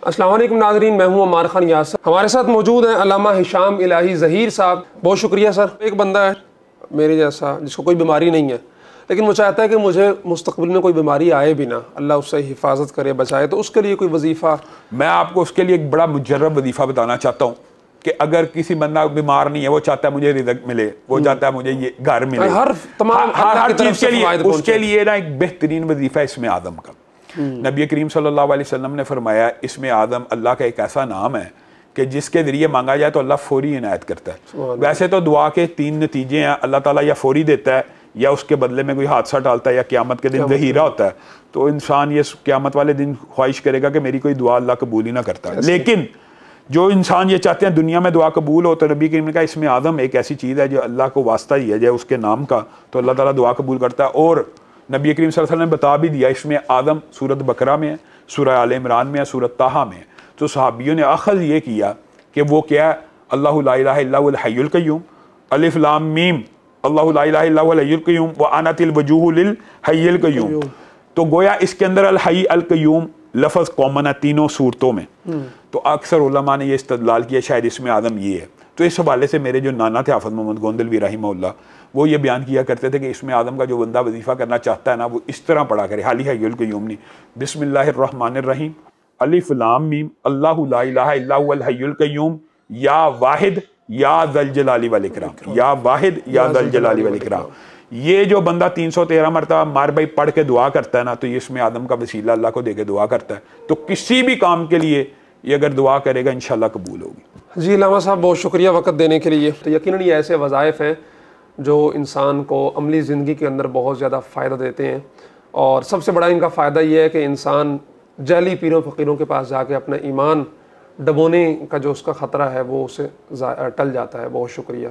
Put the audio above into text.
अस्सलाम वालेकुम नाज़रीन, मैं हूं अमार खान यासर। हमारे साथ मौजूद हैं अल्लामा हिशाम इलाही ज़हीर साहब। बहुत शुक्रिया सर। एक बंदा है मेरे जैसा जिसको कोई बीमारी नहीं है, लेकिन वो चाहता है कि मुझे मुस्तक़बिल में कोई बीमारी आए भी ना, अल्लाह उससे हिफाजत करे, बचाए, तो उसके लिए कोई वजीफ़ा। मैं आपको उसके लिए एक बड़ा मुजर्रब वजीफ़ा बताना चाहता हूँ कि अगर किसी बंदा बीमार नहीं है, वो चाहता है मुझे रिज़्क़ मिले, वो चाहता है मुझे ये घर मिले, हर चीज़ के लिए उसके लिए ना एक बेहतरीन वजीफ़ा इसमें आदम का। नबी करीम सल्लल्लाहु अलैहि वसल्लम ने फरमाया इसमें आदम अल्लाह का एक ऐसा नाम है कि जिसके ज़रिए मांगा जाए तो अल्लाह फौरी इनायत करता है। वैसे तो दुआ के 3 नतीजे हैं, अल्लाह ताला या फौरी देता है, या उसके बदले में कोई हादसा डालता है, या क़यामत के दिन ज़हीरा होता है। तो इंसान ये क़यामत वाले दिन ख्वाहिश करेगा कि मेरी कोई दुआ अल्लाह कबूल ही ना करता। लेकिन जो इंसान ये चाहते हैं दुनिया में दुआ कबूल हो, तो नबी करीम ने कहा इसमें आदम एक ऐसी चीज़ है जो अल्लाह को वास्ता ही है, जो उसके नाम का, तो अल्लाह ताला दुआ कबूल करता है। और नबी करीम सल्लल्लाहु अलैहि वसल्लम ने बता भी दिया इसमें आदम सूरत बकरा में है, सूरह आल इमरान में है, सूरत ताहा में है। तो सहाबियों ने अखज़ ये किया कि वो क्या है, अल्लाहु ला इलाहा इल्ला हुवल हय्युल क़य्यूम, अलिफ लाम मीम, अल्लाहु ला इलाहा इल्ला हुवल हय्युल क़य्यूम व अनातिल वजूहु लिल हय्यिल क़य्यूम। तो गोया इसके अंदर अल हय्य अल क़य्यूम लफ्ज़ कॉमन है तीनों सूरतों में। तो अक्सर उलमा ने ये इस्तदलाल किया शायद इसमें आदम ये है। तो इस हवाले से मेरे जो नाना थे हाफ़िज़ मोहम्मद गोंदलवी रहिमहुल्लाह, वो ये बयान किया करते थे कि इसमें आदम का जो बंदा वजीफ़ा करना चाहता है ना, वो इस तरह पढ़ा करे, हाली हय्युल क़य्यूम नहीं, बिस्मिल्लाहिर्रहमानिर्रहीम, अलिफ लाम मीम, अल्लाहु ला इलाहा इल्ला हुवल हय्युल क़य्यूम, या वाहिद या ज़ल जलाली वल इकराम, या वाहिद या ज़ल जलाली वल इकराम। ये जो बंदा 313 मरतबा मार भाई पढ़ के दुआ करता है ना, तो ये इसमें आदम का वसीला अल्लाह को दे के दुआ करता है। तो किसी भी काम के लिए ये अगर दुआ करेगा इंशाल्लाह कबूल होगी। जी अल्लामा साहब, बहुत शुक्रिया वक़्त देने के लिए। तो यकीनन ये ऐसे वज़ाइफ़ हैं जो इंसान को अमली ज़िंदगी के अंदर बहुत ज़्यादा फ़ायदा देते हैं, और सबसे बड़ा इनका फ़ायदा ये है कि इंसान जाली पीरों फ़कीरों के पास जाके अपना ईमान डबोने का जो उसका ख़तरा है वो उसे टल जाता है। बहुत शुक्रिया।